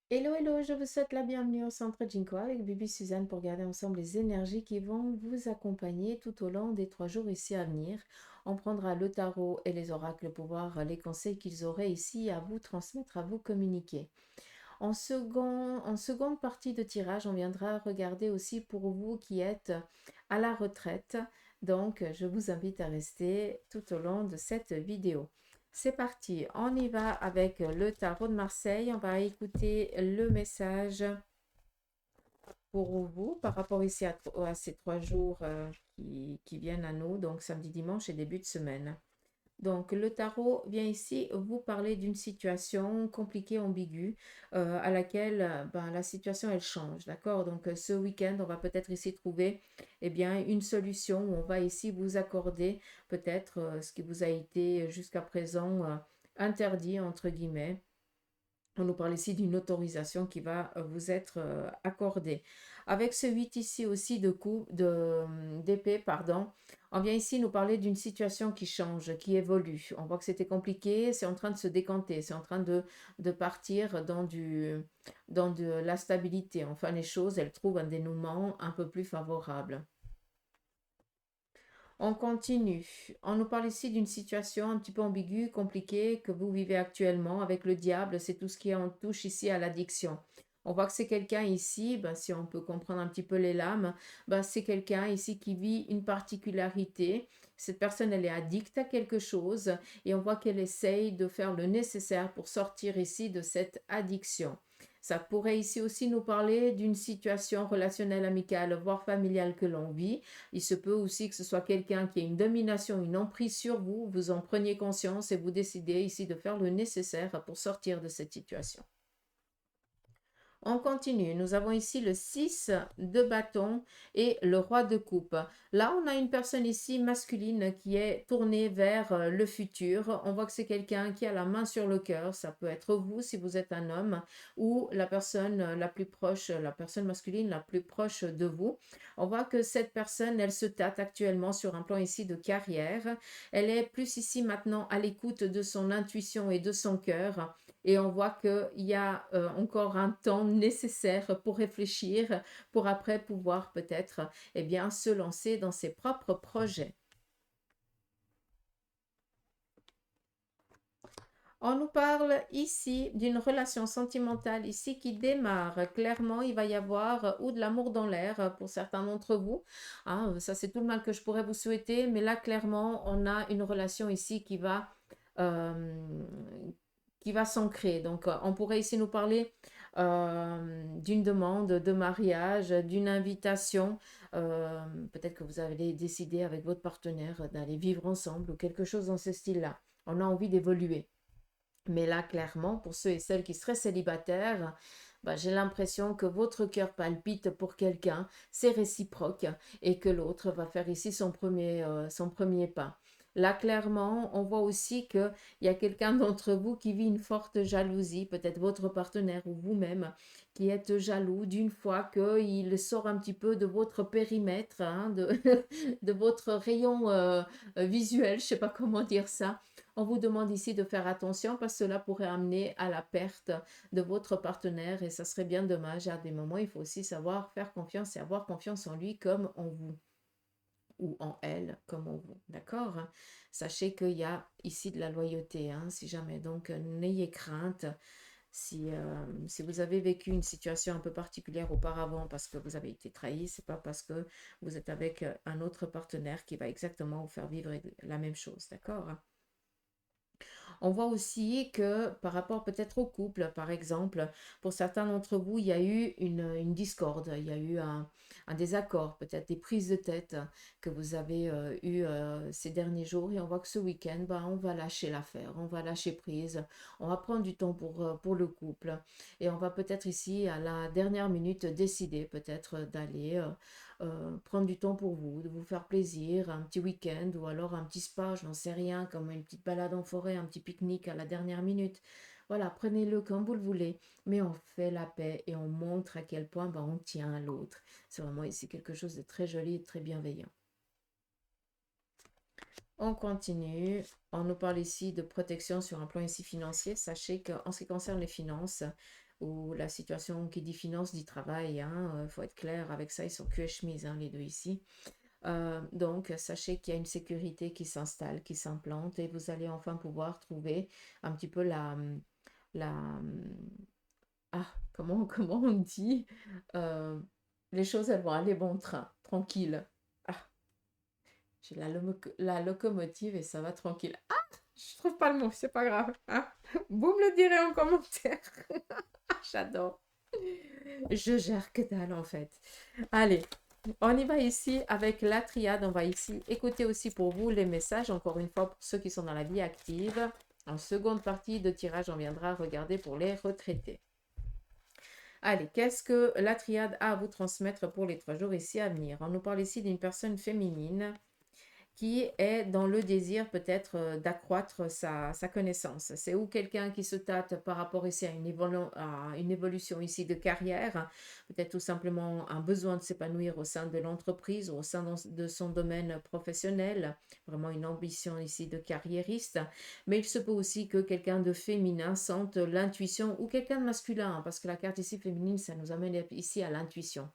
Hello, hello, je vous souhaite la bienvenue au centre Jinko avec Bibi Suzanne pour garder ensemble les énergies qui vont vous accompagner tout au long des 3 jours ici à venir. On prendra le tarot et les oracles pour voir les conseils qu'ils auraient ici à vous transmettre, à vous communiquer. En seconde partie de tirage, on viendra regarder aussi pour vous qui êtes à la retraite. Donc, je vous invite à rester tout au long de cette vidéo. C'est parti, on y va avec le tarot de Marseille. On va écouter le message pour vous par rapport ici à ces 3 jours qui viennent à nous, donc samedi, dimanche et début de semaine. Donc, le tarot vient ici vous parler d'une situation compliquée, ambiguë, à laquelle ben, la situation, elle change, d'accord? Donc, ce week-end, on va peut-être ici trouver eh bien, une solution où on va ici vous accorder peut-être ce qui vous a été jusqu'à présent interdit, entre guillemets. On nous parle ici d'une autorisation qui va vous être accordée. Avec ce 8 ici aussi d'épée, pardon, on vient ici nous parler d'une situation qui change, qui évolue. On voit que c'était compliqué, c'est en train de se décanter, c'est en train de partir dans de la stabilité. Enfin, les choses, elles trouvent un dénouement un peu plus favorable. On continue. On nous parle ici d'une situation un petit peu ambiguë, compliquée que vous vivez actuellement avec le diable. C'est tout ce qui en touche ici à l'addiction. On voit que c'est quelqu'un ici, ben, si on peut comprendre un petit peu les lames, ben, c'est quelqu'un ici qui vit une particularité. Cette personne, elle est addicte à quelque chose et on voit qu'elle essaye de faire le nécessaire pour sortir ici de cette addiction. Ça pourrait ici aussi nous parler d'une situation relationnelle, amicale, voire familiale que l'on vit. Il se peut aussi que ce soit quelqu'un qui a une domination, une emprise sur vous, vous en preniez conscience et vous décidez ici de faire le nécessaire pour sortir de cette situation. On continue. Nous avons ici le 6 de bâton et le roi de coupe. Là, on a une personne ici masculine qui est tournée vers le futur. On voit que c'est quelqu'un qui a la main sur le cœur. Ça peut être vous si vous êtes un homme ou la personne la plus proche, la personne masculine la plus proche de vous. On voit que cette personne, elle se tâte actuellement sur un plan ici de carrière. Elle est plus ici maintenant à l'écoute de son intuition et de son cœur. Et on voit qu'il y a encore un temps nécessaire pour réfléchir, pour après pouvoir peut-être eh bien, se lancer dans ses propres projets. On nous parle ici d'une relation sentimentale ici qui démarre. Clairement, il va y avoir ou de l'amour dans l'air pour certains d'entre vous. Hein, ça, c'est tout le mal que je pourrais vous souhaiter. Mais là, clairement, on a une relation ici euh, qui va s'ancrer. Donc, on pourrait ici nous parler d'une demande de mariage, d'une invitation. Euh, Peut-être que vous avez décidé avec votre partenaire d'aller vivre ensemble ou quelque chose dans ce style-là. On a envie d'évoluer. Mais là, clairement, pour ceux et celles qui seraient célibataires, bah, j'ai l'impression que votre cœur palpite pour quelqu'un, c'est réciproque, et que l'autre va faire ici son premier pas. Là, clairement, on voit aussi qu'il y a quelqu'un d'entre vous qui vit une forte jalousie, peut-être votre partenaire ou vous-même, qui êtes jaloux d'une fois qu'il sort un petit peu de votre périmètre, hein, de votre rayon visuel, je ne sais pas comment dire ça. On vous demande ici de faire attention parce que cela pourrait amener à la perte de votre partenaire et ça serait bien dommage. À des moments, il faut aussi savoir faire confiance et avoir confiance en lui comme en vous ou en elle comme en vous. D'accord? Sachez qu'il y a ici de la loyauté, hein, si jamais. Donc, n'ayez crainte. Si vous avez vécu une situation un peu particulière auparavant parce que vous avez été trahi, c'est pas parce que vous êtes avec un autre partenaire qui va exactement vous faire vivre la même chose. D'accord? On voit aussi que par rapport peut-être au couple, par exemple, pour certains d'entre vous, il y a eu une discorde, il y a eu un désaccord, peut-être des prises de tête que vous avez eues ces derniers jours. Et on voit que ce week-end, bah, on va lâcher l'affaire, on va lâcher prise, on va prendre du temps pour le couple. Et on va peut-être ici, à la dernière minute, décider peut-être d'aller prendre du temps pour vous, de vous faire plaisir, un petit week-end ou alors un petit spa, je n'en sais rien, comme une petite balade en forêt, un petit pique-nique à la dernière minute. Voilà, prenez-le comme vous le voulez, mais on fait la paix et on montre à quel point ben, on tient à l'autre. C'est vraiment ici quelque chose de très joli et de très bienveillant. On continue. On nous parle ici de protection sur un plan ici financier. Sachez qu'en ce qui concerne les finances, ou la situation qui dit finance dit travail, hein, faut être clair avec ça, ils sont cul et chemise, hein, les deux ici. Donc, sachez qu'il y a une sécurité qui s'installe, qui s'implante, et vous allez enfin pouvoir trouver un petit peu la, comment on dit? Euh, les choses, elles vont aller bon train, tranquille. Ah, j'ai la locomotive et ça va tranquille. Ah, je trouve pas le mot, c'est pas grave, hein. Vous me le direz en commentaire. J'adore. Je gère que dalle en fait. Allez, on y va ici avec la triade. On va ici écouter aussi pour vous les messages. Encore une fois, pour ceux qui sont dans la vie active. En seconde partie de tirage, on viendra regarder pour les retraités. Allez, qu'est-ce que la triade a à vous transmettre pour les 3 jours ici à venir? On nous parle ici d'une personne féminine qui est dans le désir peut-être d'accroître sa connaissance. C'est ou quelqu'un qui se tâte par rapport ici à une évolution ici de carrière, peut-être tout simplement un besoin de s'épanouir au sein de l'entreprise ou au sein de son domaine professionnel, vraiment une ambition ici de carriériste, mais il se peut aussi que quelqu'un de féminin sente l'intuition ou quelqu'un de masculin, hein, parce que la carte ici féminine, ça nous amène ici à l'intuition.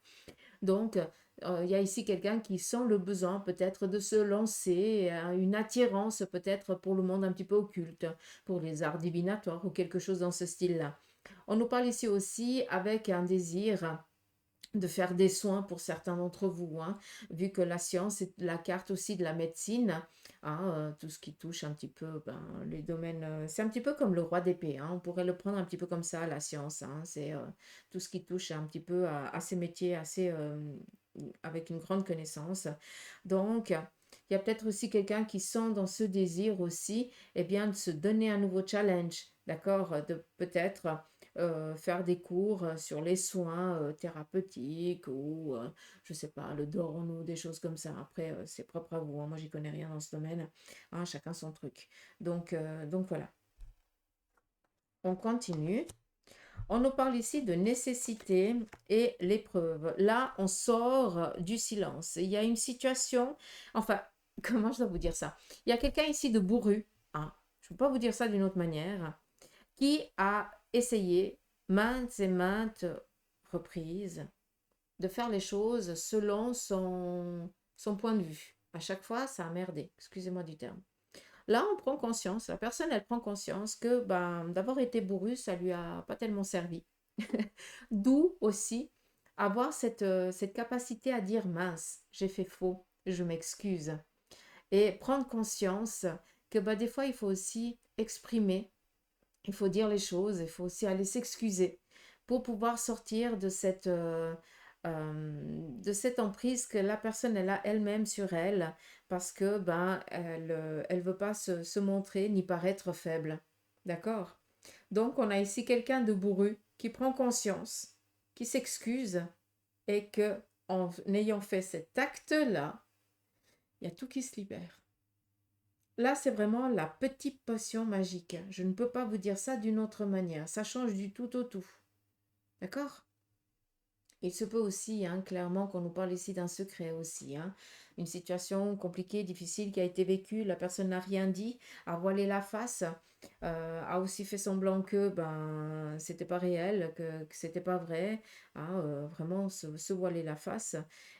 Donc, il y a ici quelqu'un qui sent le besoin peut-être de se lancer, une attirance peut-être pour le monde un petit peu occulte, pour les arts divinatoires ou quelque chose dans ce style-là. On nous parle ici aussi avec un désir de faire des soins pour certains d'entre vous, hein, vu que la science est la carte aussi de la médecine, hein, tout ce qui touche un petit peu les domaines, c'est un petit peu comme le roi d'épée, hein, on pourrait le prendre un petit peu comme ça, la science, hein, c'est tout ce qui touche un petit peu à ces métiers assez, avec une grande connaissance. Donc, il y a peut-être aussi quelqu'un qui sent dans ce désir aussi, eh bien, de se donner un nouveau challenge, d'accord, de peut-être faire des cours sur les soins thérapeutiques ou, je sais pas, le dorn ou des choses comme ça. Après, c'est propre à vous, hein. Moi, j'y connais rien dans ce domaine, hein, chacun son truc. Donc voilà, on continue. On nous parle ici de nécessité et l'épreuve. Là, on sort du silence. Il y a une situation, enfin, comment je dois vous dire ça? Il y a quelqu'un ici de bourru, hein, je ne peux pas vous dire ça d'une autre manière, qui a essayé maintes et maintes reprises de faire les choses selon son point de vue. À chaque fois, ça a merdé, excusez-moi du terme. Là, on prend conscience, la personne, elle prend conscience que d'avoir été bourru, ça lui a pas tellement servi. D'où aussi avoir cette capacité à dire mince, j'ai fait faux, je m'excuse. Et prendre conscience que des fois, il faut aussi exprimer, il faut dire les choses, il faut aussi aller s'excuser pour pouvoir sortir de cette emprise que la personne elle a elle-même sur elle parce que elle veut pas se montrer ni paraître faible. D'accord? Donc on a ici quelqu'un de bourru qui prend conscience, qui s'excuse et que en ayant fait cet acte-là, il y a tout qui se libère. Là, c'est vraiment la petite potion magique. Je ne peux pas vous dire ça d'une autre manière. Ça change du tout au tout. D'accord? Il se peut aussi, hein, clairement, qu'on nous parle ici d'un secret aussi, hein. Une situation compliquée, difficile qui a été vécue, la personne n'a rien dit, a voilé la face, a aussi fait semblant que c'était pas réel, que c'était pas vrai, hein, vraiment se voiler la face.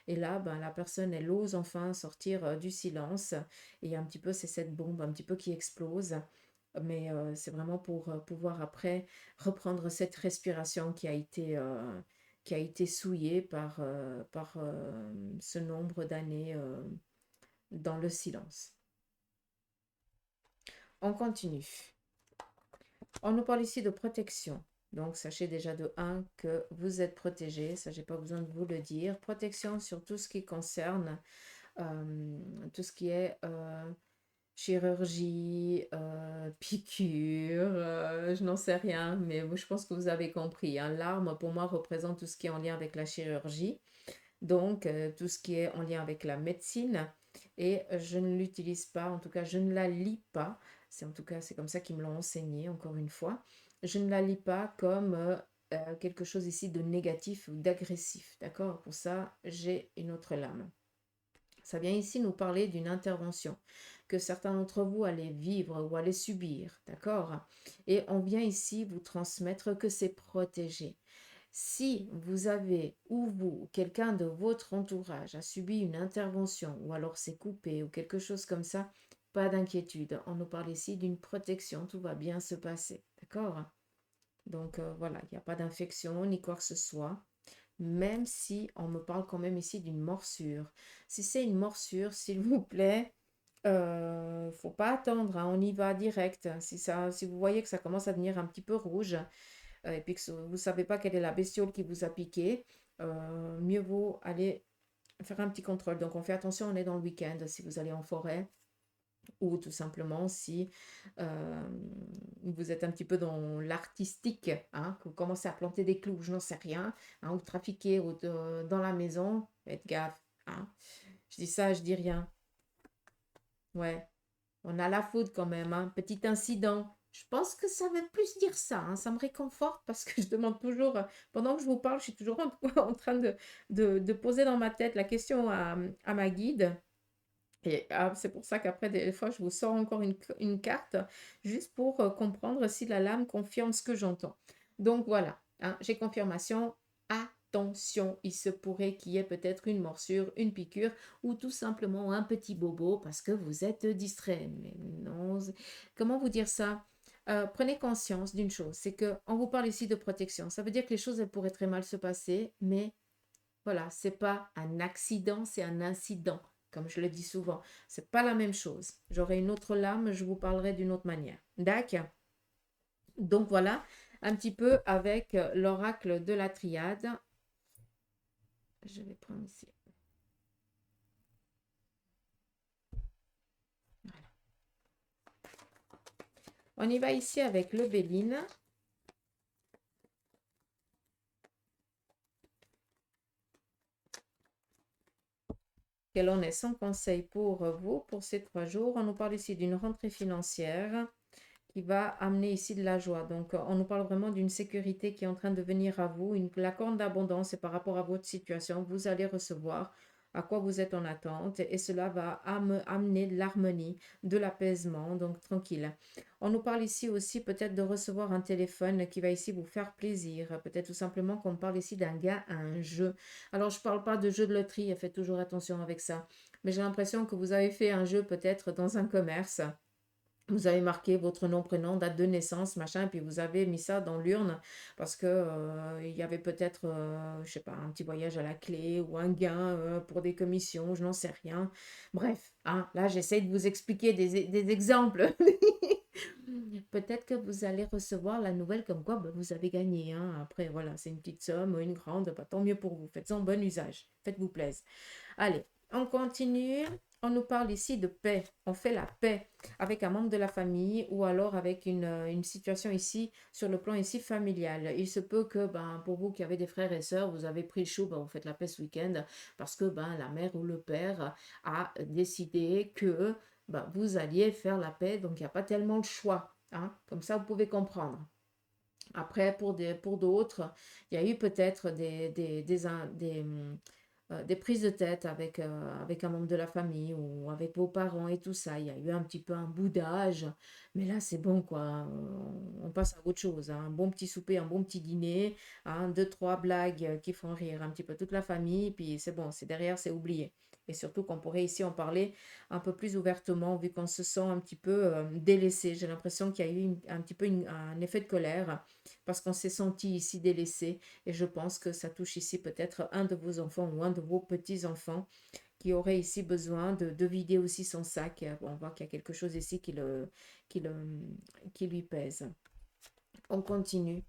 Et là, la personne, elle ose enfin sortir du silence. Et un petit peu, c'est cette bombe un petit peu qui explose. Mais c'est vraiment pour pouvoir après reprendre cette respiration qui a été souillé par ce nombre d'années dans le silence. On continue. On nous parle ici de protection. Donc, sachez déjà de 1 que vous êtes protégé. Ça, j'ai pas besoin de vous le dire. Protection sur tout ce qui concerne tout ce qui est chirurgie, piqûre, je n'en sais rien, mais je pense que vous avez compris, hein. L'arme, pour moi, représente tout ce qui est en lien avec la chirurgie, donc tout ce qui est en lien avec la médecine, et je ne l'utilise pas, en tout cas, je ne la lis pas, en tout cas, c'est comme ça qu'ils me l'ont enseigné, encore une fois, je ne la lis pas comme quelque chose ici de négatif ou d'agressif, d'accord? Pour ça, j'ai une autre lame. Ça vient ici nous parler d'une intervention que certains d'entre vous allez vivre ou allez subir, d'accord? Et on vient ici vous transmettre que c'est protégé. Si vous avez, ou vous, ou quelqu'un de votre entourage a subi une intervention, ou alors s'est coupé, ou quelque chose comme ça, pas d'inquiétude. On nous parle ici d'une protection, tout va bien se passer, d'accord? Donc voilà, il n'y a pas d'infection ni quoi que ce soit, même si on me parle quand même ici d'une morsure. Si c'est une morsure, s'il vous plaît, faut pas attendre, hein, on y va direct. Si vous voyez que ça commence à devenir un petit peu rouge, et puis que vous ne savez pas quelle est la bestiole qui vous a piqué, mieux vaut aller faire un petit contrôle. Donc on fait attention, on est dans le week-end si vous allez en forêt ou tout simplement si vous êtes un petit peu dans l'artistique, hein, que vous commencez à planter des clous, je n'en sais rien, hein, ou trafiquer dans la maison, faites gaffe. Hein. Je dis ça, je dis rien. Ouais. On a la faute quand même, hein. Petit incident. Je pense que ça veut plus dire ça, hein. Ça me réconforte parce que je demande toujours, pendant que je vous parle, je suis toujours en train de poser dans ma tête la question à ma guide. Et c'est pour ça qu'après, des fois, je vous sors encore une carte, juste pour comprendre si la lame confirme ce que j'entends. Donc voilà, hein, j'ai confirmation. Attention, il se pourrait qu'il y ait peut-être une morsure, une piqûre ou tout simplement un petit bobo parce que vous êtes distrait. Mais non, comment vous dire ça? Prenez conscience d'une chose, c'est qu'on vous parle ici de protection. Ça veut dire que les choses, elles pourraient très mal se passer, mais voilà, c'est pas un accident, c'est un incident. Comme je le dis souvent, c'est pas la même chose. J'aurai une autre lame, je vous parlerai d'une autre manière. D'accord? Donc voilà, un petit peu avec l'oracle de la triade. Je vais prendre ici. Voilà. On y va ici avec le Béline. Quel en est son conseil pour vous pour ces 3 jours? On nous parle ici d'une rentrée financière qui va amener ici de la joie. Donc, on nous parle vraiment d'une sécurité qui est en train de venir à vous, la corne d'abondance, et par rapport à votre situation, vous allez recevoir à quoi vous êtes en attente et cela va amener de l'harmonie, de l'apaisement, donc tranquille. On nous parle ici aussi peut-être de recevoir un téléphone qui va ici vous faire plaisir, peut-être tout simplement qu'on parle ici d'un gars à un jeu. Alors, je ne parle pas de jeu de loterie, faites toujours attention avec ça, mais j'ai l'impression que vous avez fait un jeu peut-être dans un commerce. Vous avez marqué votre nom, prénom, date de naissance, machin, puis vous avez mis ça dans l'urne parce que il y avait peut-être, je sais pas, un petit voyage à la clé ou un gain pour des commissions, je n'en sais rien. Bref, hein, là j'essaie de vous expliquer des exemples. Peut-être que vous allez recevoir la nouvelle comme quoi bah, vous avez gagné. Hein. Après, voilà, c'est une petite somme ou une grande, bah, tant mieux pour vous. Faites-en bon usage. Faites-vous plaisir. Allez, on continue. On nous parle ici de paix. On fait la paix avec un membre de la famille ou alors avec une situation ici, sur le plan ici familial. Il se peut que ben, pour vous qui avez des frères et sœurs, vous avez pris le chou, ben, vous faites la paix ce week-end parce que ben, la mère ou le père a décidé que ben, vous alliez faire la paix, donc il n'y a pas tellement le choix. Hein. Comme ça, vous pouvez comprendre. Après, pour d'autres, il y a eu peut-être des prises de tête avec un membre de la famille ou avec vos parents et tout ça. Il y a eu un petit peu un boudage, mais là c'est bon quoi. On passe à autre chose. Hein. Un bon petit souper, un bon petit dîner, hein, 2, 3 blagues qui font rire un petit peu toute la famille, puis c'est bon, c'est derrière, c'est oublié. Et surtout qu'on pourrait ici en parler un peu plus ouvertement, vu qu'on se sent un petit peu délaissé. J'ai l'impression qu'il y a eu un petit peu un effet de colère, parce qu'on s'est senti ici délaissé. Et je pense que ça touche ici peut-être un de vos enfants ou un de vos petits-enfants qui aurait ici besoin de vider aussi son sac. On voit qu'il y a quelque chose ici qui lui pèse. On continue.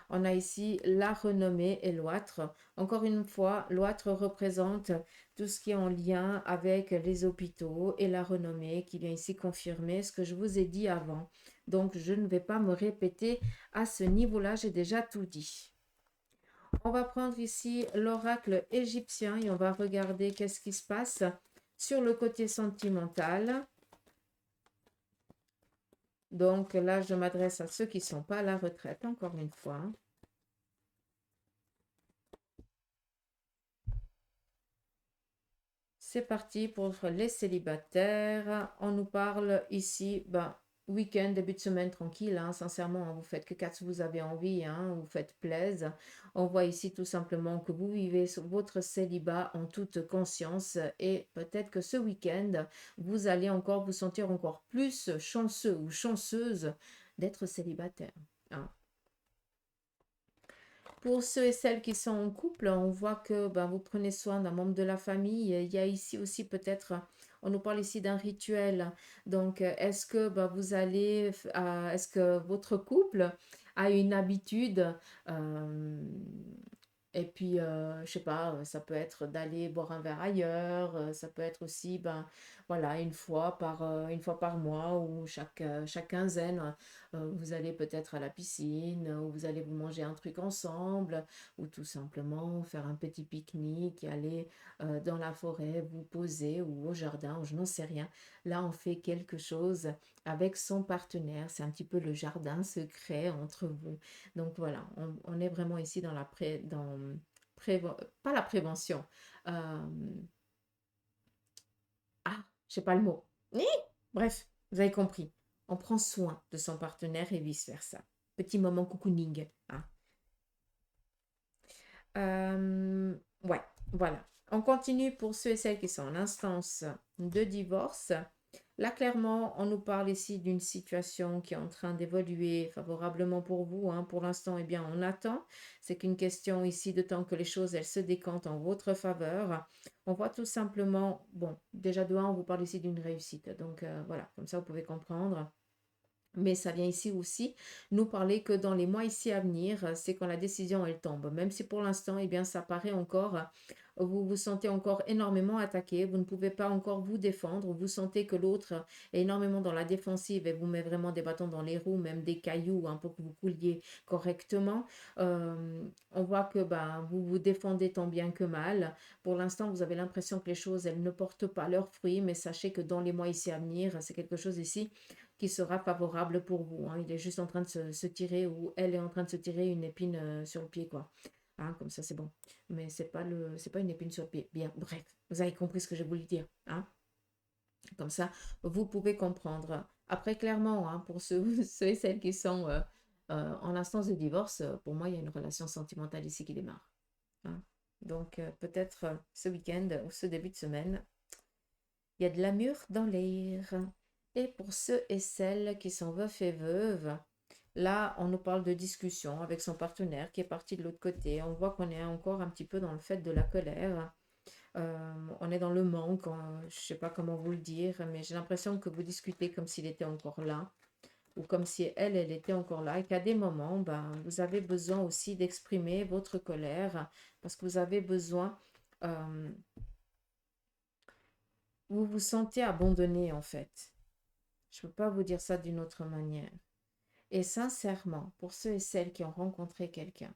On a ici la renommée et l'oître. Encore une fois, l'oître représente tout ce qui est en lien avec les hôpitaux et la renommée qui vient ici confirmer ce que je vous ai dit avant. Donc, je ne vais pas me répéter à ce niveau-là, j'ai déjà tout dit. On va prendre ici l'oracle égyptien et on va regarder qu'est-ce qui se passe sur le côté sentimental. Donc là, je m'adresse à ceux qui ne sont pas à la retraite, encore une fois. C'est parti pour les célibataires. On nous parle ici, ben, week-end, début de semaine tranquille, hein, sincèrement, hein, vous faites que quand vous avez envie, hein, vous faites plaisir. On voit ici tout simplement que vous vivez votre célibat en toute conscience et peut-être que ce week-end, vous allez encore vous sentir encore plus chanceux ou chanceuse d'être célibataire, hein. Pour ceux et celles qui sont en couple, on voit que ben, vous prenez soin d'un membre de la famille. Il y a ici aussi peut-être, on nous parle ici d'un rituel. Donc, est-ce que ben, est-ce que votre couple a une habitude, euh, et puis, je sais pas, ça peut être d'aller boire un verre ailleurs, ça peut être aussi, ben, voilà, une fois par mois ou chaque quinzaine, vous allez peut-être à la piscine, ou vous allez vous manger un truc ensemble, ou tout simplement faire un petit pique-nique, aller dans la forêt, vous poser, ou au jardin, ou je n'en sais rien. Là, on fait quelque chose avec son partenaire, c'est un petit peu le jardin secret entre vous. Donc voilà, on est vraiment ici dans pas la prévention. Euh, je sais pas le mot. Bref, vous avez compris. On prend soin de son partenaire et vice-versa. Petit moment cocooning, hein. Ouais, voilà. On continue pour ceux et celles qui sont en instance de divorce. Là, clairement, on nous parle ici d'une situation qui est en train d'évoluer favorablement pour vous, hein. Pour l'instant, eh bien, on attend. C'est qu'une question ici de temps que les choses, elles se décantent en votre faveur. On voit tout simplement, bon, déjà de un, on vous parle ici d'une réussite. Donc, voilà, comme ça, vous pouvez comprendre. Mais ça vient ici aussi nous parler que dans les mois ici à venir, c'est quand la décision elle tombe. Même si pour l'instant, eh bien, ça paraît encore, vous vous sentez encore énormément attaqué, vous ne pouvez pas encore vous défendre, vous sentez que l'autre est énormément dans la défensive et vous met vraiment des bâtons dans les roues, même des cailloux, hein, pour que vous couliez correctement. On voit que ben, vous vous défendez tant bien que mal. Pour l'instant, vous avez l'impression que les choses, elles ne portent pas leurs fruits, mais sachez que dans les mois ici à venir, c'est quelque chose ici qui sera favorable pour vous, hein. Il est juste en train de se tirer, ou elle est en train de se tirer une épine sur le pied, quoi. Hein, comme ça, c'est bon. Mais c'est pas une épine sur le pied. Bien, bref, vous avez compris ce que j'ai voulu dire, hein. Comme ça, vous pouvez comprendre. Après, clairement, hein, pour ceux et celles qui sont en instance de divorce, pour moi, il y a une relation sentimentale ici qui démarre, hein. Donc, peut-être ce week-end ou ce début de semaine, il y a de l'amour dans l'air. Et pour ceux et celles qui sont veufs et veuves, là, on nous parle de discussion avec son partenaire qui est parti de l'autre côté. On voit qu'on est encore un petit peu dans le fait de la colère. On est dans le manque, je ne sais pas comment vous le dire, mais j'ai l'impression que vous discutez comme s'il était encore là, ou comme si elle était encore là, et qu'à des moments, ben, vous avez besoin aussi d'exprimer votre colère, parce que vous avez besoin, euh, vous vous sentez abandonné en fait. Je ne peux pas vous dire ça d'une autre manière. Et sincèrement, pour ceux et celles qui ont rencontré quelqu'un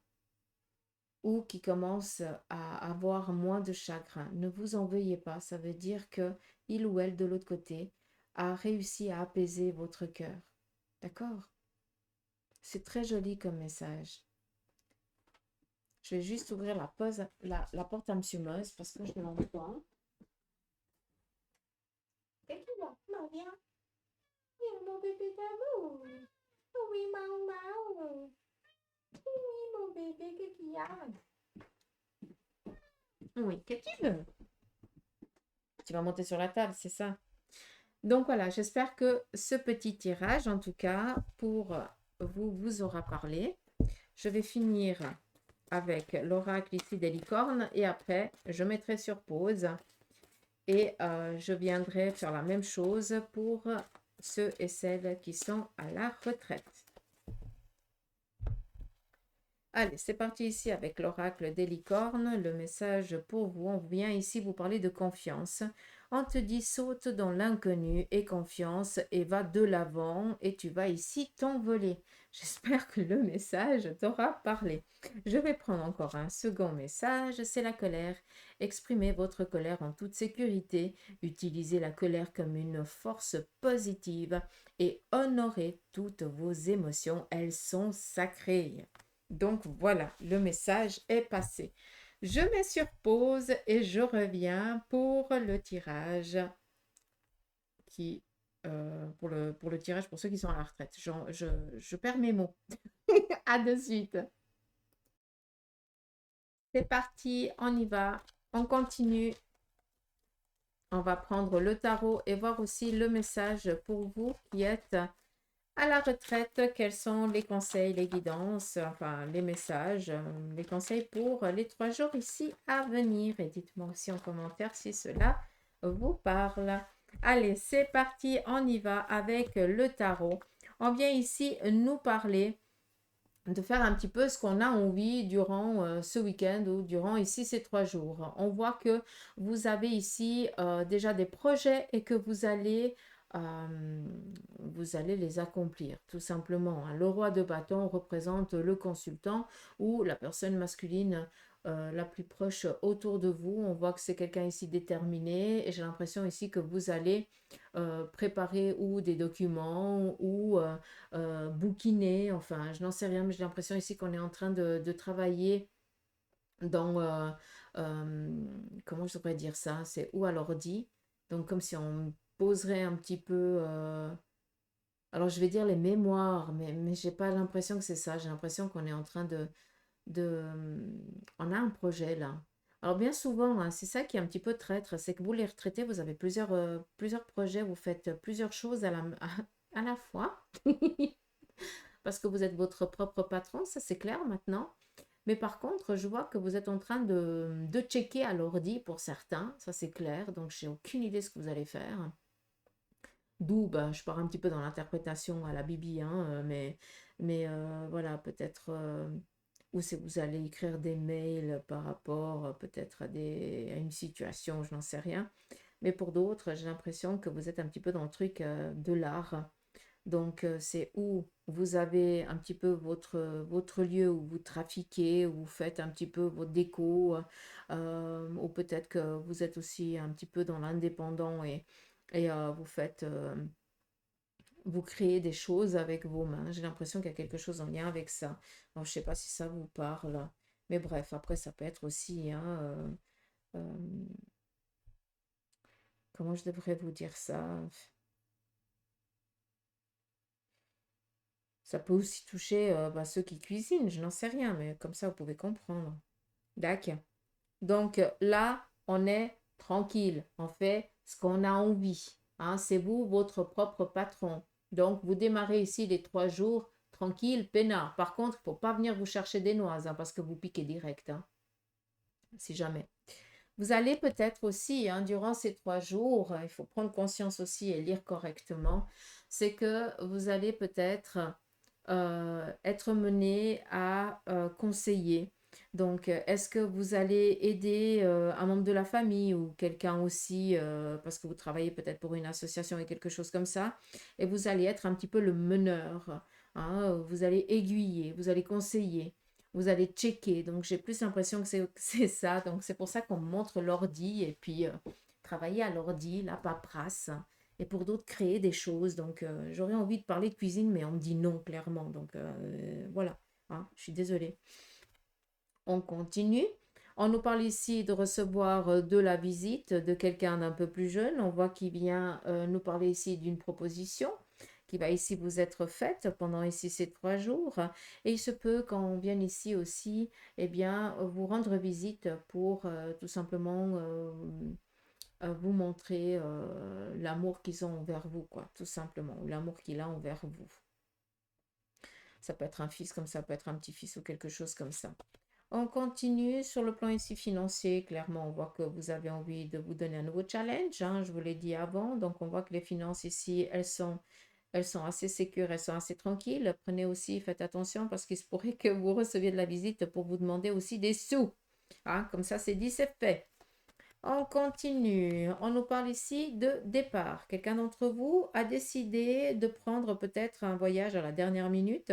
ou qui commencent à avoir moins de chagrin, ne vous en veuillez pas. Ça veut dire que il ou elle de l'autre côté a réussi à apaiser votre cœur. D'accord? C'est très joli comme message. Je vais juste ouvrir la porte à Monsieur Moss parce que je ne l'entends. Qu'est-ce qu'il y a? Non, viens. Viens, mon bébé d'amour. Oui, maman. Oui, mon bébé, qu'est-ce qu'il y a? Oui, qu'est-ce que tu veux? Tu vas monter sur la table, c'est ça? Donc voilà, j'espère que ce petit tirage, en tout cas, pour vous, vous aura parlé. Je vais finir avec l'oracle ici des licornes et après, je mettrai sur pause et je viendrai faire la même chose pour ceux et celles qui sont à la retraite. Allez, c'est parti ici avec l'oracle des licornes. Le message pour vous, on vient ici vous parler de confiance. On te dit saute dans l'inconnu et confiance et va de l'avant et tu vas ici t'envoler. J'espère que le message t'aura parlé. Je vais prendre encore un second message, c'est la colère. Exprimez votre colère en toute sécurité. Utilisez la colère comme une force positive et honorez toutes vos émotions. Elles sont sacrées. Donc voilà, le message est passé. Je mets sur pause et je reviens pour le tirage qui, pour le tirage pour ceux qui sont à la retraite. Je perds mes mots. À de suite. C'est parti, on y va. On continue. On va prendre le tarot et voir aussi le message pour vous qui êtes à la retraite. Quels sont les conseils, les guidances, enfin les messages, les conseils pour les 3 jours ici à venir. Et dites-moi aussi en commentaire si cela vous parle. Allez, c'est parti, on y va avec le tarot. On vient ici nous parler de faire un petit peu ce qu'on a envie durant ce week-end ou durant ici ces 3 jours. On voit que vous avez ici déjà des projets et que vous allez les accomplir, tout simplement. Le roi de bâton représente le consultant ou la personne masculine la plus proche autour de vous. On voit que c'est quelqu'un ici déterminé et j'ai l'impression ici que vous allez préparer ou des documents ou bouquiner, enfin je n'en sais rien, mais j'ai l'impression ici qu'on est en train de travailler dans, comment je devrais dire ça, c'est ou à l'ordi, donc comme si on poserait un petit peu, alors je vais dire les mémoires, mais j'ai pas l'impression que c'est ça, j'ai l'impression qu'on est en train de, on a un projet là. Alors bien souvent, hein, c'est ça qui est un petit peu traître, c'est que vous les retraités, vous avez plusieurs projets, vous faites plusieurs choses à la fois, parce que vous êtes votre propre patron, ça c'est clair maintenant. Mais par contre, je vois que vous êtes en train de checker à l'ordi pour certains, ça c'est clair, donc j'ai aucune idée ce que vous allez faire. D'où bah, je pars un petit peu dans l'interprétation à la Bibi, hein, mais voilà, peut-être ou c'est vous allez écrire des mails par rapport peut-être à une situation, je n'en sais rien. Mais pour d'autres, j'ai l'impression que vous êtes un petit peu dans le truc de l'art. Donc, c'est où vous avez un petit peu votre lieu où vous trafiquez, où vous faites un petit peu votre déco, ou peut-être que vous êtes aussi un petit peu dans l'indépendant et vous créez des choses avec vos mains. J'ai l'impression qu'il y a quelque chose en lien avec ça. Alors, je ne sais pas si ça vous parle, mais bref, après, ça peut être aussi, hein, euh, comment je devrais vous dire ça? Ça peut aussi toucher bah, ceux qui cuisinent, je n'en sais rien, mais comme ça, vous pouvez comprendre. D'accord. Donc là, on est tranquille. On fait ce qu'on a envie. Hein. C'est vous, votre propre patron. Donc, vous démarrez ici les 3 jours tranquille, peinard. Par contre, il ne faut pas venir vous chercher des noises hein, parce que vous piquez direct, hein, si jamais. Vous allez peut-être aussi, hein, durant ces 3 jours, il faut prendre conscience aussi et lire correctement, c'est que vous allez peut-être être mené à conseiller. Donc, est-ce que vous allez aider un membre de la famille ou quelqu'un aussi, parce que vous travaillez peut-être pour une association et quelque chose comme ça, et vous allez être un petit peu le meneur, hein, vous allez aiguiller, vous allez conseiller, vous allez checker. Donc, j'ai plus l'impression que c'est ça. Donc, c'est pour ça qu'on montre l'ordi et puis travailler à l'ordi, la paperasse et pour d'autres créer des choses. Donc j'aurais envie de parler de cuisine, mais on me dit non clairement. Donc voilà, hein, je suis désolée. On continue. On nous parle ici de recevoir de la visite de quelqu'un d'un peu plus jeune. On voit qu'il vient nous parler ici d'une proposition qui va ici vous être faite pendant ici ces 3 jours. Et il se peut qu'on vienne ici aussi, eh bien, vous rendre visite pour tout simplement vous montrer l'amour qu'ils ont envers vous, quoi, tout simplement, ou l'amour qu'il a envers vous. Ça peut être un fils comme ça peut être un petit-fils ou quelque chose comme ça. On continue sur le plan ici financier. Clairement, on voit que vous avez envie de vous donner un nouveau challenge. Hein, je vous l'ai dit avant. Donc, on voit que les finances ici, elles sont assez sécures, elles sont assez tranquilles. Prenez aussi, faites attention parce qu'il se pourrait que vous receviez de la visite pour vous demander aussi des sous. Hein, comme ça, c'est dit, c'est fait. On continue. On nous parle ici de départ. Quelqu'un d'entre vous a décidé de prendre peut-être un voyage à la dernière minute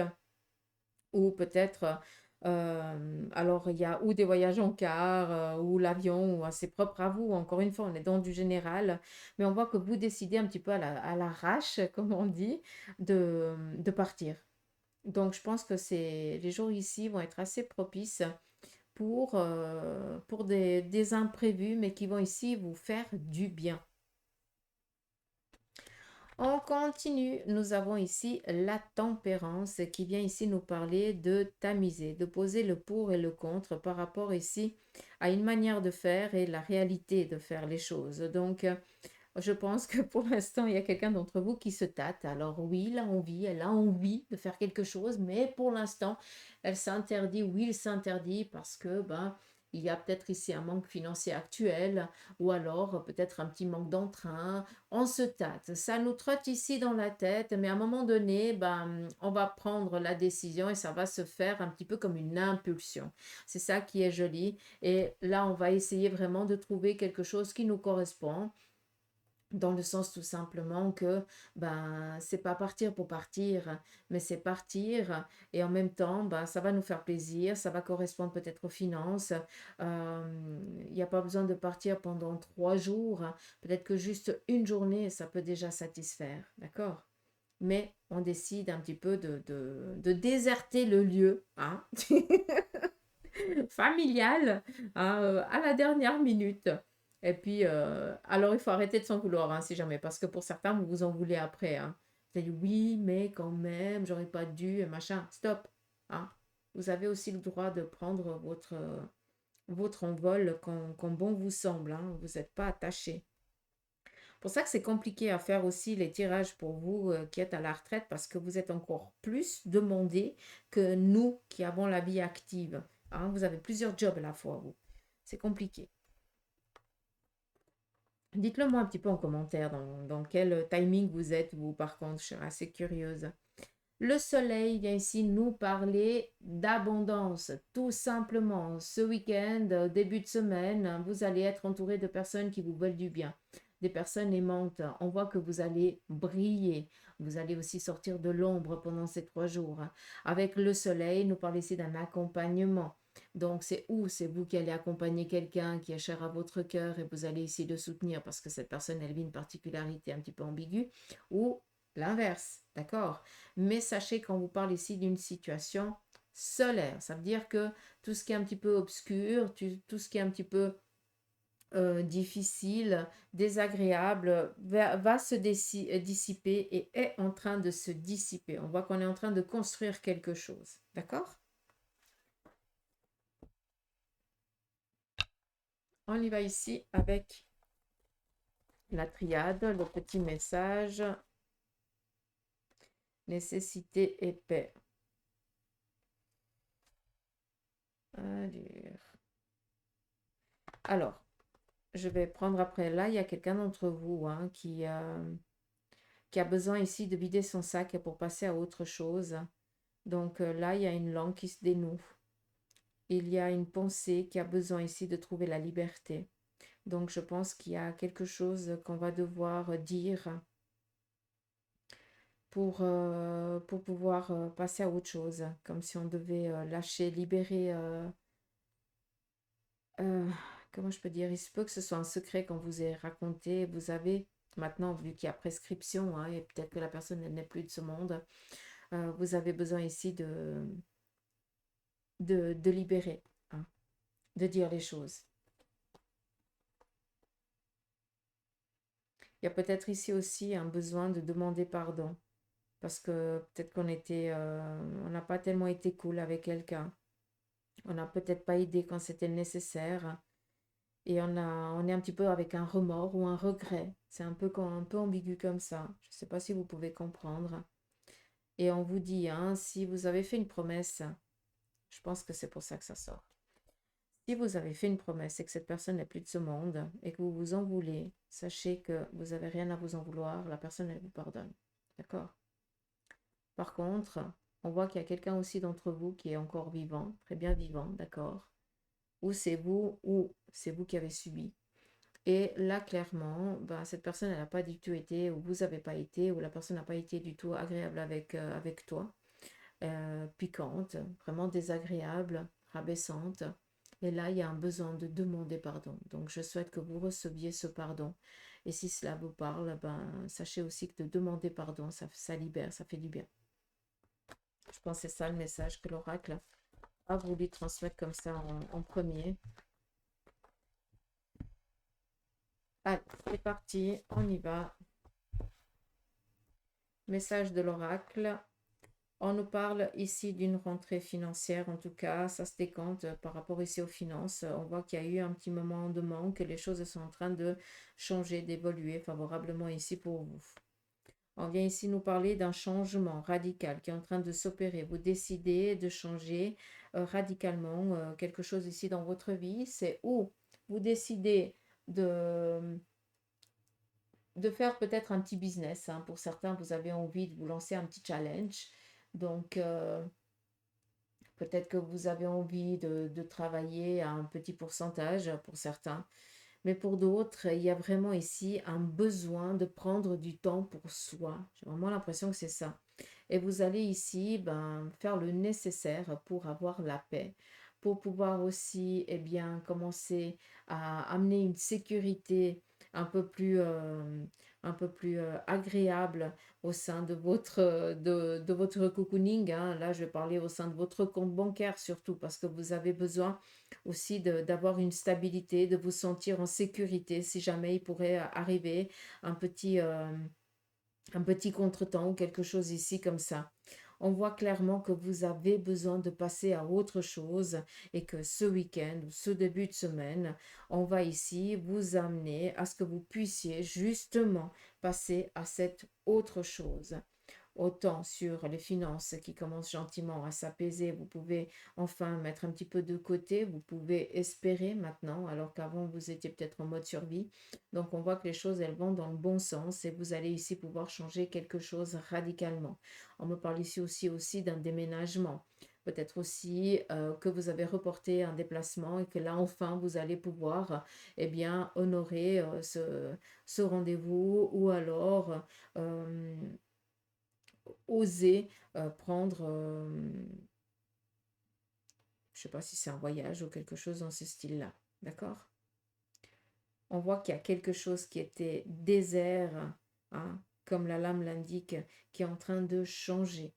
ou peut-être, alors il y a ou des voyages en car ou l'avion ou assez propre à vous. Encore une fois, on est dans du général, mais on voit que vous décidez un petit peu à l'arrache, comme on dit, de partir. Donc je pense que les jours ici vont être assez propices pour des imprévus, mais qui vont ici vous faire du bien. On continue. Nous avons ici la tempérance qui vient ici nous parler de tamiser, de poser le pour et le contre par rapport ici à une manière de faire et la réalité de faire les choses. Donc, je pense que pour l'instant, il y a quelqu'un d'entre vous qui se tâte. Alors oui, elle a envie de faire quelque chose, mais pour l'instant, elle s'interdit, oui, il s'interdit parce que ben, il y a peut-être ici un manque financier actuel ou alors peut-être un petit manque d'entrain. On se tâte. Ça nous trotte ici dans la tête, mais à un moment donné, ben, on va prendre la décision et ça va se faire un petit peu comme une impulsion. C'est ça qui est joli. Et là, on va essayer vraiment de trouver quelque chose qui nous correspond dans le sens tout simplement que ben c'est pas partir pour partir, mais c'est partir et en même temps ben, ça va nous faire plaisir, ça va correspondre peut-être aux finances. Il n'y a pas besoin de partir pendant 3 jours, peut-être que juste une journée ça peut déjà satisfaire, d'accord? Mais on décide un petit peu de déserter le lieu, hein, familial, hein, à la dernière minute. Et puis, alors il faut arrêter de s'en vouloir, hein, si jamais, parce que pour certains, vous vous en voulez après. Hein. Vous allez, oui, mais quand même, j'aurais pas dû, et machin. Stop. Hein. Vous avez aussi le droit de prendre votre envol quand bon vous semble. Hein. Vous n'êtes pas attaché. Pour ça que c'est compliqué à faire aussi les tirages pour vous qui êtes à la retraite, parce que vous êtes encore plus demandé que nous qui avons la vie active. Hein. Vous avez plusieurs jobs à la fois, vous. C'est compliqué. Dites-le moi un petit peu en commentaire dans quel timing vous êtes, vous, par contre, je suis assez curieuse. Le soleil vient ici nous parler d'abondance, tout simplement. Ce week-end, début de semaine, vous allez être entouré de personnes qui vous veulent du bien, des personnes aimantes. On voit que vous allez briller. Vous allez aussi sortir de l'ombre pendant ces 3 jours. Avec le soleil, nous parlons ici d'un accompagnement. Donc, c'est où? C'est vous qui allez accompagner quelqu'un qui est cher à votre cœur et vous allez essayer de soutenir parce que cette personne, elle vit une particularité un petit peu ambiguë ou l'inverse, d'accord? Mais sachez qu'on vous parle ici d'une situation solaire. Ça veut dire que tout ce qui est un petit peu obscur, tout ce qui est un petit peu difficile, désagréable, va se dissiper et est en train de se dissiper. On voit qu'on est en train de construire quelque chose. D'accord? On y va ici avec la triade, le petit message, nécessité et paix. Allure. Alors, je vais prendre après. Là, il y a quelqu'un d'entre vous hein, qui a besoin ici de vider son sac pour passer à autre chose. Donc là, il y a une langue qui se dénoue. Il y a une pensée qui a besoin ici de trouver la liberté. Donc je pense qu'il y a quelque chose qu'on va devoir dire pour pouvoir passer à autre chose. Comme si on devait lâcher, libérer... euh, comment je peux dire? Il se peut que ce soit un secret qu'on vous ait raconté. Vous avez maintenant, vu qu'il y a prescription, hein, et peut-être que la personne n'est plus de ce monde, vous avez besoin ici de libérer, hein, de dire les choses. Il y a peut-être ici aussi un besoin de demander pardon, parce que peut-être on n'a pas tellement été cool avec quelqu'un. On n'a peut-être pas aidé quand c'était nécessaire. Et on est un petit peu avec un remords ou un regret. C'est un peu ambigu comme ça. Je ne sais pas si vous pouvez comprendre. Et on vous dit, hein, si vous avez fait une promesse, je pense que c'est pour ça que ça sort. Si vous avez fait une promesse et que cette personne n'est plus de ce monde et que vous vous en voulez, sachez que vous n'avez rien à vous en vouloir, la personne, elle vous pardonne. D'accord? Par contre, on voit qu'il y a quelqu'un aussi d'entre vous qui est encore vivant, très bien vivant, d'accord? Ou c'est vous qui avez subi. Et là, clairement, ben, cette personne, elle n'a pas du tout été, ou vous n'avez pas été, ou la personne n'a pas été du tout agréable avec toi. Piquante, vraiment désagréable, rabaissante. Et là, il y a un besoin de demander pardon. Donc, je souhaite que vous receviez ce pardon. Et si cela vous parle, ben, sachez aussi que de demander pardon, ça libère, ça fait du bien. Je pense que c'est ça le message que l'oracle a voulu transmettre comme ça en premier. Allez, c'est parti, on y va. Message de l'oracle. On nous parle ici d'une rentrée financière, en tout cas, ça se décompte par rapport ici aux finances. On voit qu'il y a eu un petit moment de manque, que les choses sont en train de changer, d'évoluer favorablement ici pour vous. On vient ici nous parler d'un changement radical qui est en train de s'opérer. Vous décidez de changer radicalement quelque chose ici dans votre vie. C'est où vous décidez de faire peut-être un petit business, hein. Pour certains, vous avez envie de vous lancer un petit challenge. Donc, peut-être que vous avez envie de travailler à un petit pourcentage pour certains. Mais pour d'autres, il y a vraiment ici un besoin de prendre du temps pour soi. J'ai vraiment l'impression que c'est ça. Et vous allez ici faire le nécessaire pour avoir la paix, pour pouvoir aussi commencer à amener une sécurité un peu plus, agréable au sein de votre cocooning, hein. Là, je vais parler au sein de votre compte bancaire surtout parce que vous avez besoin aussi d'avoir une stabilité, de vous sentir en sécurité si jamais il pourrait arriver un petit, euh, un petit contretemps ou quelque chose ici comme ça. On voit clairement que vous avez besoin de passer à autre chose et que ce week-end ou ce début de semaine, on va ici vous amener à ce que vous puissiez justement passer à cette autre chose. Autant sur les finances qui commencent gentiment à s'apaiser, vous pouvez enfin mettre un petit peu de côté, vous pouvez espérer maintenant, alors qu'avant vous étiez peut-être en mode survie. Donc on voit que les choses, elles vont dans le bon sens et vous allez ici pouvoir changer quelque chose radicalement. On me parle ici aussi d'un déménagement. Peut-être aussi que vous avez reporté un déplacement et que là, enfin, vous allez pouvoir honorer ce rendez-vous ou alors oser prendre, je ne sais pas si c'est un voyage ou quelque chose dans ce style-là. D'accord? On voit qu'il y a quelque chose qui était désert, hein, comme la lame l'indique, qui est en train de changer.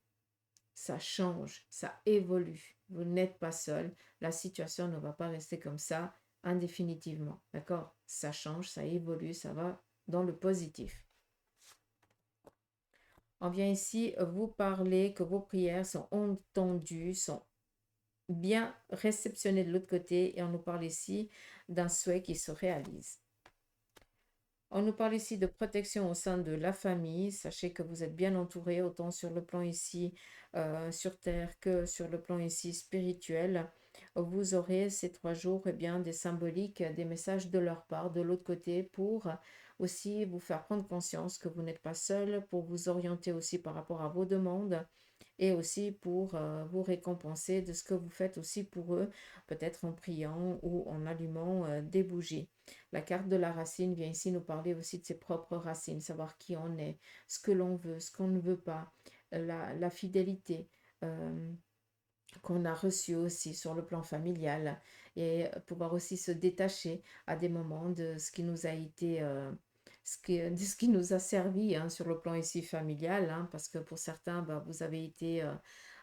Ça change, ça évolue. Vous n'êtes pas seul. La situation ne va pas rester comme ça indéfinitivement. D'accord? Ça change, ça évolue, ça va dans le positif. On vient ici vous parler que vos prières sont entendues, sont bien réceptionnées de l'autre côté et on nous parle ici d'un souhait qui se réalise. On nous parle ici de protection au sein de la famille. Sachez que vous êtes bien entouré, autant sur le plan ici sur terre que sur le plan ici spirituel. Vous aurez ces 3 jours des symboliques, des messages de leur part de l'autre côté pour aussi vous faire prendre conscience que vous n'êtes pas seul, pour vous orienter aussi par rapport à vos demandes et aussi pour vous récompenser de ce que vous faites aussi pour eux, peut-être en priant ou en allumant des bougies. La carte de la racine vient ici nous parler aussi de ses propres racines, savoir qui on est, ce que l'on veut, ce qu'on ne veut pas, la fidélité qu'on a reçue aussi sur le plan familial et pouvoir aussi se détacher à des moments de ce qui nous a été de ce qui nous a servi, hein, sur le plan ici familial, hein, parce que pour certains, vous avez été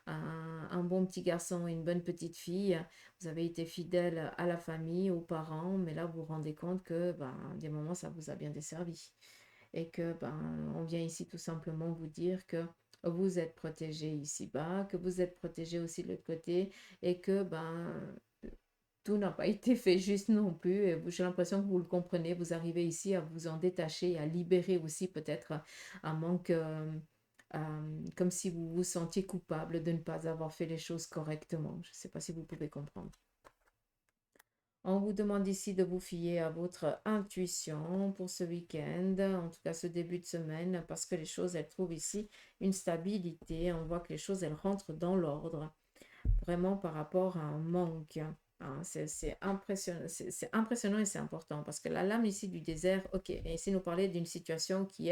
un bon petit garçon et une bonne petite fille, vous avez été fidèle à la famille, aux parents, mais là vous vous rendez compte que des moments ça vous a bien desservi et que on vient ici tout simplement vous dire que vous êtes protégé ici-bas, que vous êtes protégé aussi de l'autre côté et que tout n'a pas été fait juste non plus. Et j'ai l'impression que vous le comprenez, vous arrivez ici à vous en détacher, à libérer aussi peut-être un manque, comme si vous vous sentiez coupable de ne pas avoir fait les choses correctement. Je ne sais pas si vous pouvez comprendre. On vous demande ici de vous fier à votre intuition pour ce week-end, en tout cas ce début de semaine, parce que les choses, elles trouvent ici une stabilité. On voit que les choses, elles rentrent dans l'ordre, vraiment par rapport à un manque. Hein, c'est impressionnant, c'est impressionnant et c'est important parce que la lame ici du désert, ok, et ici nous parler d'une situation qui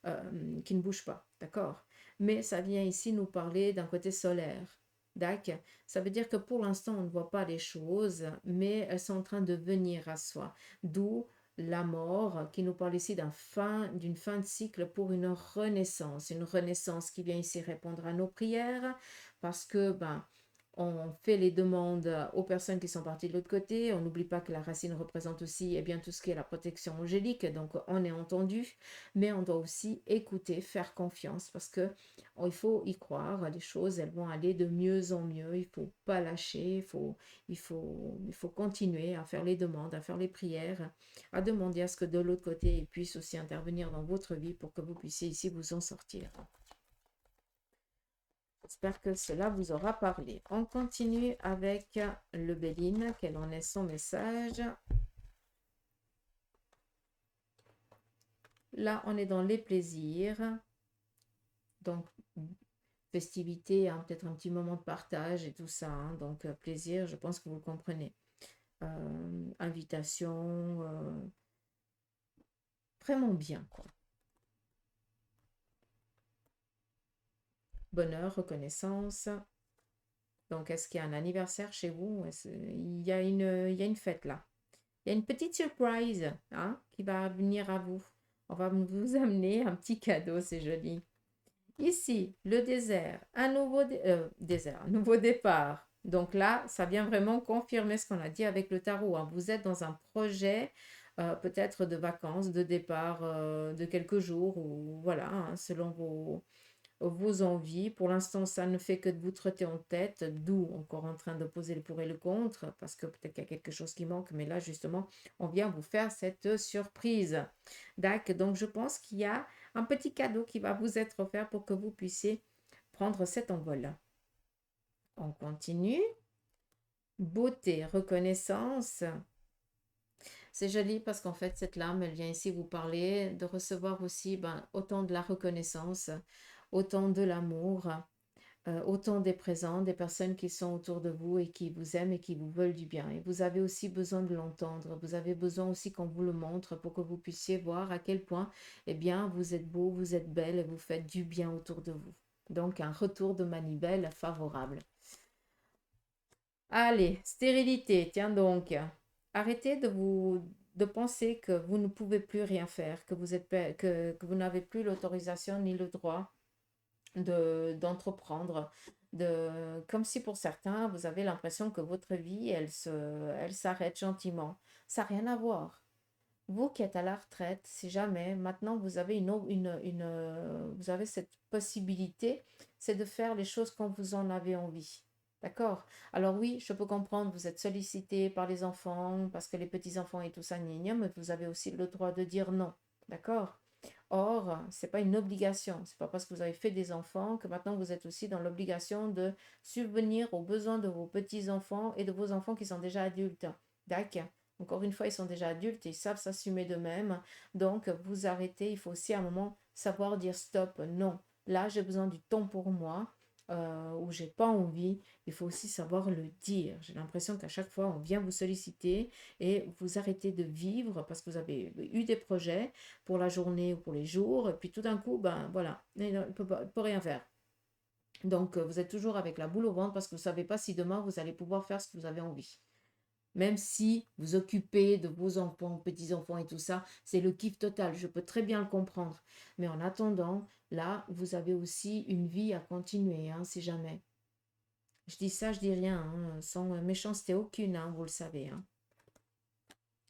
ne bouge pas, d'accord? Mais ça vient ici nous parler d'un côté solaire. D'accord? Ça veut dire que pour l'instant, on ne voit pas les choses, mais elles sont en train de venir à soi. D'où la mort qui nous parle ici d'une fin de cycle pour une renaissance qui vient ici répondre à nos prières parce que on fait les demandes aux personnes qui sont parties de l'autre côté. On n'oublie pas que la racine représente aussi bien tout ce qui est la protection angélique, donc on est entendu, mais on doit aussi écouter, faire confiance parce que il faut y croire, les choses elles vont aller de mieux en mieux, il ne faut pas lâcher, il faut continuer à faire les demandes, à faire les prières, à demander à ce que de l'autre côté il puisse aussi intervenir dans votre vie pour que vous puissiez ici vous en sortir. J'espère que cela vous aura parlé. On continue avec le Béline. Quel en est son message? Là, on est dans les plaisirs. Donc, festivité, hein, peut-être un petit moment de partage et tout ça. Hein. Donc, plaisir, je pense que vous le comprenez. Invitation, vraiment bien, quoi. Bonheur, reconnaissance. Donc, est-ce qu'il y a un anniversaire chez vous? Il y a une fête là. Il y a une petite surprise hein, qui va venir à vous. On va vous amener un petit cadeau, c'est joli. Ici, le désert, un nouveau désert, un nouveau départ. Donc là, ça vient vraiment confirmer ce qu'on a dit avec le tarot. Hein. Vous êtes dans un projet peut-être de vacances, de départ de quelques jours, ou voilà, hein, selon vos envies. Pour l'instant, ça ne fait que de vous trotter en tête, d'où encore en train de poser le pour et le contre, parce que peut-être qu'il y a quelque chose qui manque, mais là, justement, on vient vous faire cette surprise. D'accord, donc je pense qu'il y a un petit cadeau qui va vous être offert pour que vous puissiez prendre cet envol. On continue. Beauté, reconnaissance. C'est joli parce qu'en fait, cette larme, elle vient ici vous parler de recevoir aussi autant de la reconnaissance, autant de l'amour, autant des présents, des personnes qui sont autour de vous et qui vous aiment et qui vous veulent du bien. Et vous avez aussi besoin de l'entendre. Vous avez besoin aussi qu'on vous le montre pour que vous puissiez voir à quel point, eh bien, vous êtes beau, vous êtes belle et vous faites du bien autour de vous. Donc, un retour de manivelle favorable. Allez, stérilité, tiens donc. Arrêtez de penser que vous ne pouvez plus rien faire, que vous n'avez plus l'autorisation ni le droit d'entreprendre, comme si pour certains, vous avez l'impression que votre vie, elle s'arrête gentiment. Ça n'a rien à voir. Vous qui êtes à la retraite, si jamais, maintenant vous avez vous avez cette possibilité, c'est de faire les choses quand vous en avez envie. D'accord? Alors oui, je peux comprendre, vous êtes sollicité par les enfants, parce que les petits-enfants et tout ça, gna gna, mais vous avez aussi le droit de dire non. D'accord? Or, ce n'est pas une obligation. Ce n'est pas parce que vous avez fait des enfants que maintenant vous êtes aussi dans l'obligation de subvenir aux besoins de vos petits-enfants et de vos enfants qui sont déjà adultes. D'accord? Encore une fois, ils sont déjà adultes et ils savent s'assumer d'eux-mêmes. Donc, vous arrêtez. Il faut aussi à un moment savoir dire stop. Non, là, j'ai besoin du temps pour moi ou j'ai pas envie. Il faut aussi savoir le dire. J'ai l'impression qu'à chaque fois, on vient vous solliciter et vous arrêtez de vivre parce que vous avez eu des projets pour la journée ou pour les jours. Et puis tout d'un coup, voilà, il ne peut rien faire. Donc, vous êtes toujours avec la boule au ventre parce que vous ne savez pas si demain, vous allez pouvoir faire ce que vous avez envie. Même si vous occupez de vos enfants, petits-enfants et tout ça, c'est le kiff total, je peux très bien le comprendre. Mais en attendant, là, vous avez aussi une vie à continuer, hein, si jamais. Je dis ça, je dis rien, hein, sans méchanceté aucune, hein, vous le savez. Hein.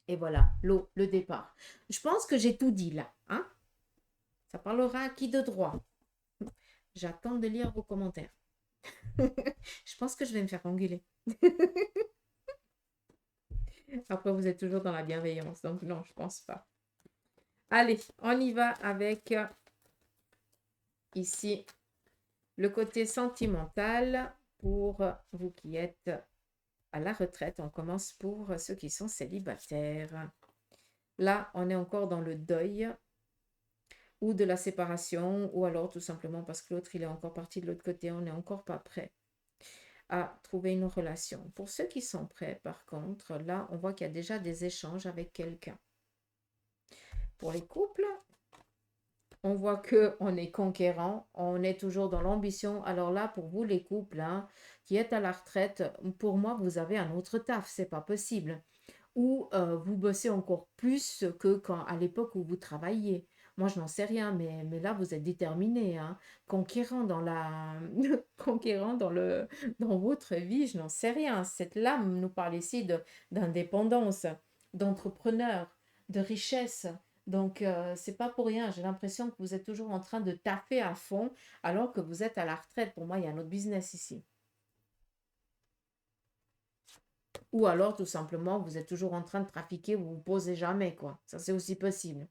Et voilà, le départ. Je pense que j'ai tout dit là. Hein. Ça parlera à qui de droit. J'attends de lire vos commentaires. Je pense que je vais me faire engueuler. Après, vous êtes toujours dans la bienveillance, donc non, je pense pas. Allez, on y va avec ici le côté sentimental pour vous qui êtes à la retraite. On commence pour ceux qui sont célibataires. Là, on est encore dans le deuil ou de la séparation, ou alors tout simplement parce que l'autre, il est encore parti de l'autre côté, on n'est encore pas prêt à trouver une relation. Pour ceux qui sont prêts, par contre, là, on voit qu'il y a déjà des échanges avec quelqu'un. Pour les couples, on voit qu'on est conquérant, on est toujours dans l'ambition. Alors là, pour vous, les couples hein, qui êtes à la retraite, pour moi, vous avez un autre taf, c'est pas possible. Ou vous bossez encore plus que à l'époque où vous travailliez. Moi, je n'en sais rien, mais là, vous êtes déterminé, hein. Conquérant dans la... conquérant dans votre vie, je n'en sais rien. Cette lame nous parle ici d'indépendance, d'entrepreneur, de richesse. Donc, c'est pas pour rien. J'ai l'impression que vous êtes toujours en train de taffer à fond alors que vous êtes à la retraite. Pour moi, il y a un autre business ici. Ou alors, tout simplement, vous êtes toujours en train de trafiquer, vous vous posez jamais, quoi. Ça, c'est aussi possible.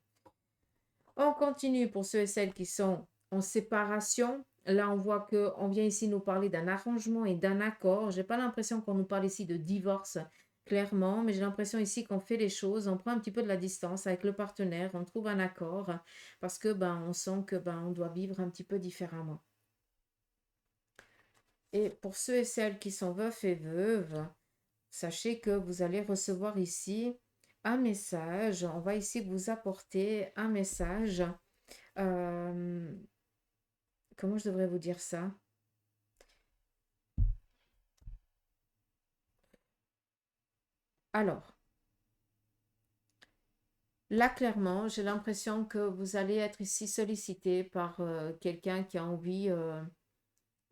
On continue pour ceux et celles qui sont en séparation. Là, on voit qu'on vient ici nous parler d'un arrangement et d'un accord. J'ai pas l'impression qu'on nous parle ici de divorce, clairement, mais j'ai l'impression ici qu'on fait les choses, on prend un petit peu de la distance avec le partenaire, on trouve un accord parce que ben on sent que ben on doit vivre un petit peu différemment. Et pour ceux et celles qui sont veufs et veuves, sachez que vous allez recevoir ici un message. On va ici vous apporter un message. Euh, Comment je devrais vous dire ça? Alors, là, clairement, j'ai l'impression que vous allez être ici sollicité par quelqu'un qui a envie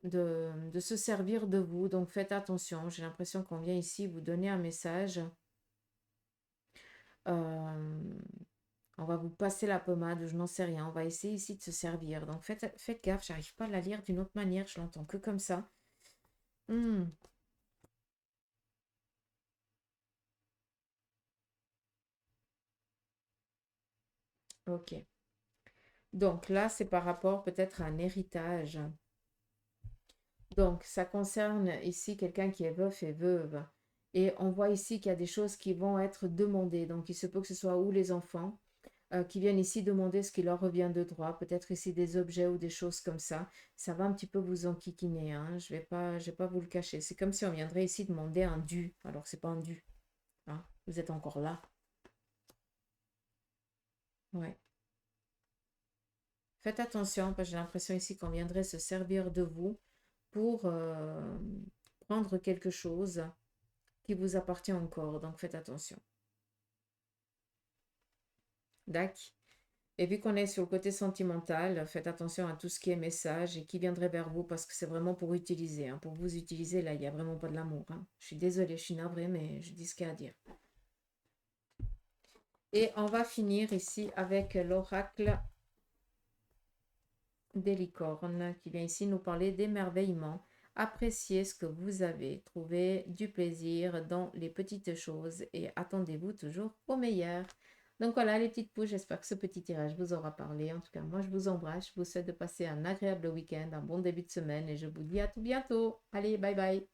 de se servir de vous. Donc, faites attention. J'ai l'impression qu'on vient ici vous donner un message. Euh, on va vous passer la pommade, je n'en sais rien. On va essayer ici de se servir. Donc, faites gaffe, j'arrive pas à la lire d'une autre manière. Je l'entends que comme ça. Hmm, ok. Donc là, c'est par rapport peut-être à un héritage. Donc, ça concerne ici quelqu'un qui est veuf et veuve. Et on voit ici qu'il y a des choses qui vont être demandées. Donc, il se peut que ce soit ou les enfants qui viennent ici demander ce qui leur revient de droit, peut-être ici des objets ou des choses comme ça. Ça va un petit peu vous enquiquiner, hein. Je vais pas vous le cacher. C'est comme si on viendrait ici demander un dû, alors que c'est pas un dû, hein. Vous êtes encore là. Ouais. Faites attention, parce que j'ai l'impression ici qu'on viendrait se servir de vous pour prendre quelque chose qui vous appartient encore. Donc faites attention. Dac. Et vu qu'on est sur le côté sentimental, faites attention à tout ce qui est message et qui viendrait vers vous parce que c'est vraiment pour utiliser, hein. Pour vous utiliser, là, il n'y a vraiment pas de l'amour, hein. Je suis désolée, je suis navrée, mais je dis ce qu'il y a à dire. Et on va finir ici avec l'oracle des licornes qui vient ici nous parler d'émerveillement. Appréciez ce que vous avez, trouvez du plaisir dans les petites choses et attendez-vous toujours au meilleur. Donc voilà les petites pouces, j'espère que ce petit tirage vous aura parlé. En tout cas, moi je vous embrasse, je vous souhaite de passer un agréable week-end, un bon début de semaine et je vous dis à tout bientôt. Allez, bye bye.